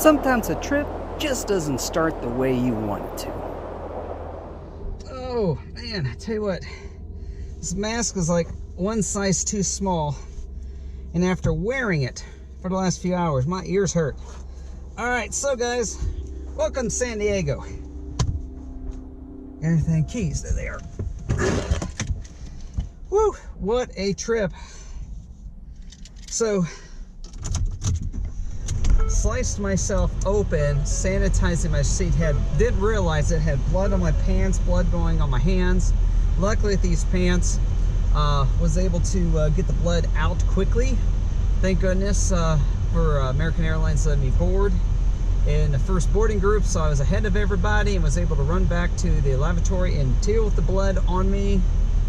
Sometimes a trip just doesn't start the way you want it to. Oh man, I tell you what, this mask is like one size too small, and after wearing it for the last few hours, my ears hurt. All right, so guys, welcome to San Diego. Everything keys, there they are. Woo, what a trip. So, sliced myself open, sanitizing my seat head. Didn't realize it had blood on my pants, blood going on my hands. Luckily, these pants was able to get the blood out quickly. Thank goodness for American Airlines letting me board in the first boarding group, so I was ahead of everybody and was able to run back to the lavatory and deal with the blood on me.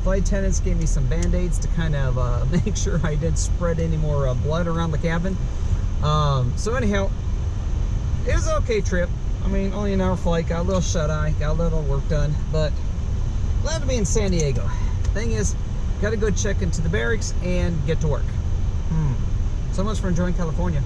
Flight attendants gave me some band-aids to kind of make sure I didn't spread any more blood around the cabin. So anyhow, it was an okay trip. I mean, only an hour flight, got a little shut-eye, got a little work done, but glad to be in San Diego. Thing is, gotta go check into the barracks and get to work. So much for enjoying California.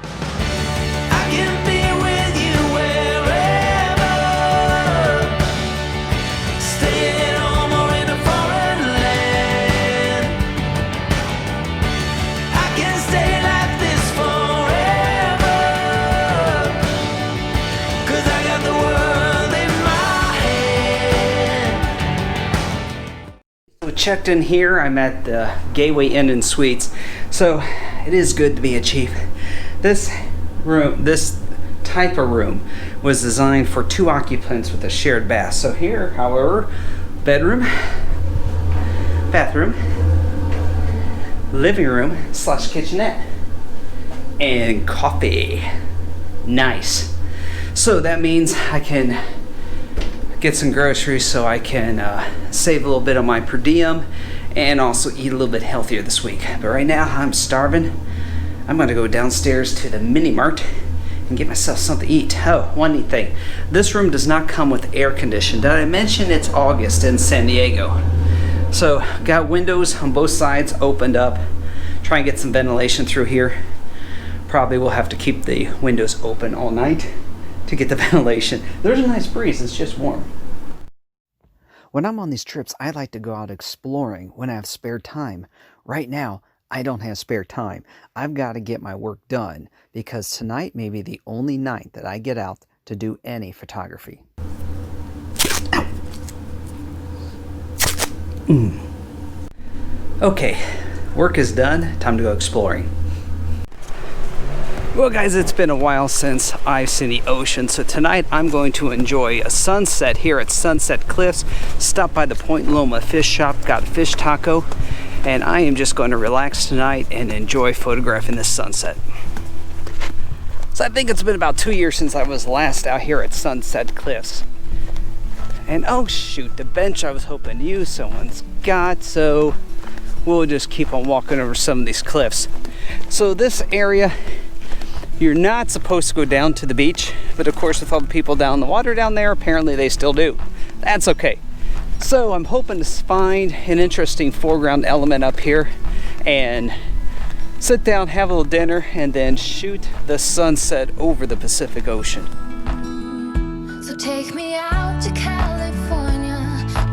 I can be with you wherever, staying at home or in a foreign land. I can stay like this forever, 'cause I got the world in my hand. So checked in here. I'm at the Gateway Inn and Suites. So it is good to be a chief. This type of room was designed for 2 occupants with a shared bath. So here, however, bedroom, bathroom, living room / kitchenette, and coffee. Nice. So that means I can get some groceries so I can save a little bit on my per diem and also eat a little bit healthier this week. But right now I'm starving. I'm gonna go downstairs to the mini mart and get myself something to eat. Oh, one neat thing. This room does not come with air conditioning. Did I mention it's August in San Diego? So got windows on both sides opened up. Try and get some ventilation through here. Probably will have to keep the windows open all night to get the ventilation. There's a nice breeze, it's just warm. When I'm on these trips, I like to go out exploring when I have spare time. Right now, I don't have spare time. I've got to get my work done because tonight may be the only night that I get out to do any photography. Okay, work is done. Time to go exploring. Well guys, it's been a while since I've seen the ocean, so tonight I'm going to enjoy a sunset here at Sunset Cliffs. Stop by the Point Loma fish shop, got a fish taco, and I am just going to relax tonight and enjoy photographing this sunset. So I think it's been about 2 years since I was last out here at Sunset Cliffs. And oh shoot, the bench I was hoping to use someone's got, so we'll just keep on walking over some of these cliffs. So this area, you're not supposed to go down to the beach, but of course with all the people down in the water down there, apparently they still do. That's okay. So I'm hoping to find an interesting foreground element up here and sit down, have a little dinner, and then shoot the sunset over the Pacific Ocean. So take me out to California,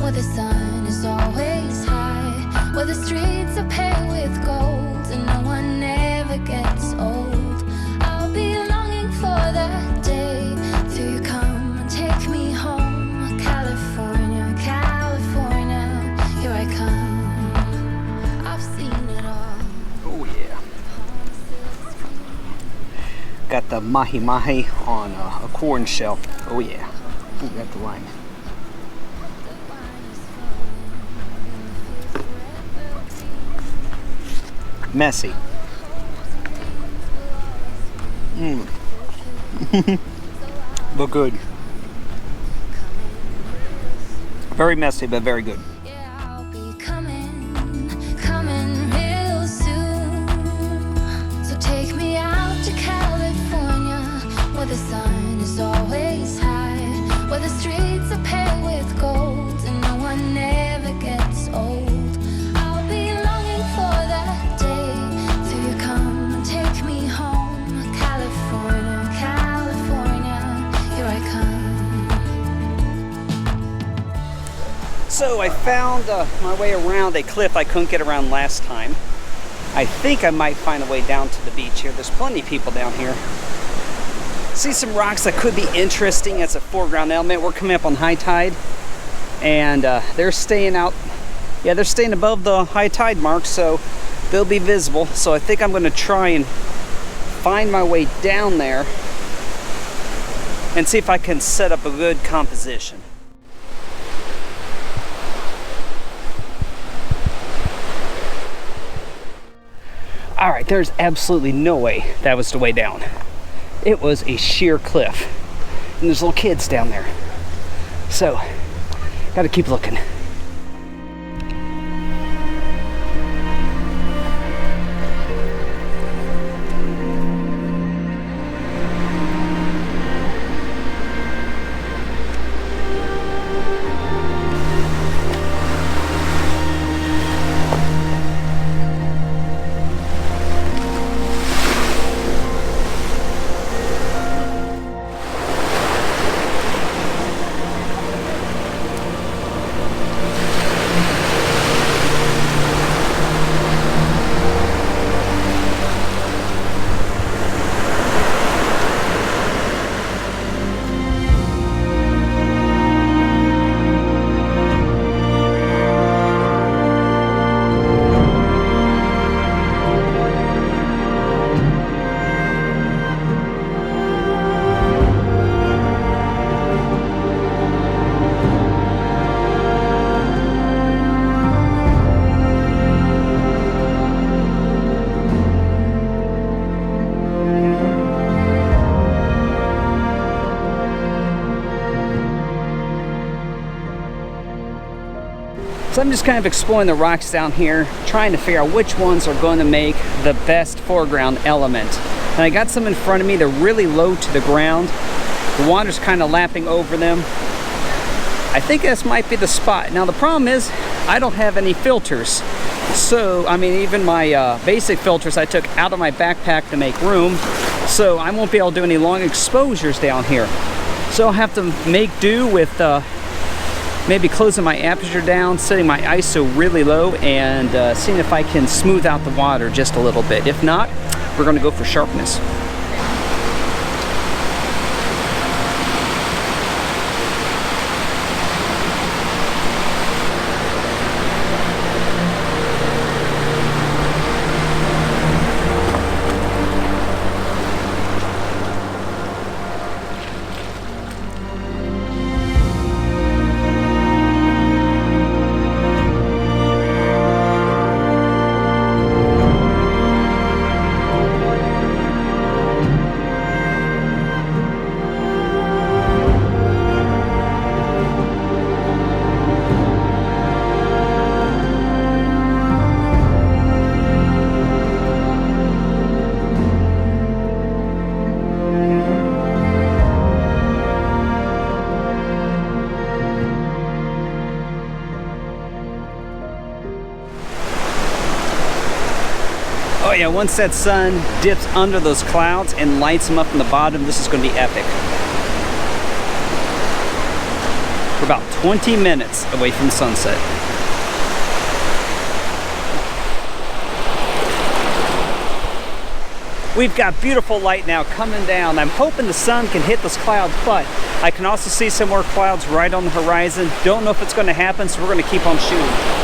where the sun is always high, where the streets are paved with gold and no one ever gets old. I'll be longing for that day till you come and take me home. California, California, here I come. I've seen it all. Oh yeah. Got the mahi-mahi on a corn shell. Oh yeah. Ooh, got the lime. Messy. But good. Very messy, but very good. Yeah, I'll be coming real soon. So take me out to California, where the sun is always high, where the streets are paved with gold and no one ever gets old. I'll be longing for that day till you come and take me home, California. So I found my way around a cliff I couldn't get around last time. I think I might find a way down to the beach here. There's plenty of people down here. See some rocks that could be interesting as a foreground element. We're coming up on high tide, and they're staying out. Yeah, they're staying above the high tide mark, so they'll be visible. So I think I'm going to try and find my way down there and see if I can set up a good composition. All right, there's absolutely no way that was the way down. It was a sheer cliff, and there's little kids down there. So, gotta keep looking. So I'm just kind of exploring the rocks down here, trying to figure out which ones are going to make the best foreground element. And I got some in front of me. They're really low to the ground. The water's kind of lapping over them. I think this might be the spot. Now the problem is I don't have any filters. So, I mean, even my basic filters I took out of my backpack to make room. So I won't be able to do any long exposures down here. So I'll have to make do with maybe closing my aperture down, setting my ISO really low, and seeing if I can smooth out the water just a little bit. If not, we're going to go for sharpness. Oh yeah, once that sun dips under those clouds and lights them up from the bottom, this is going to be epic. We're about 20 minutes away from sunset. We've got beautiful light now coming down. I'm hoping the sun can hit those clouds, but I can also see some more clouds right on the horizon. Don't know if it's going to happen, so we're going to keep on shooting.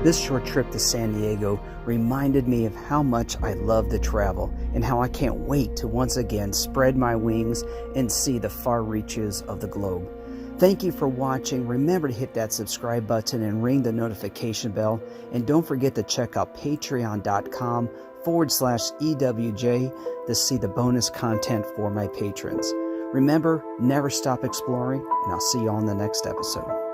This short trip to San Diego reminded me of how much I love to travel and how I can't wait to once again spread my wings and see the far reaches of the globe. Thank you for watching. Remember to hit that subscribe button and ring the notification bell. And don't forget to check out patreon.com/EWJ to see the bonus content for my patrons. Remember, never stop exploring, and I'll see you on the next episode.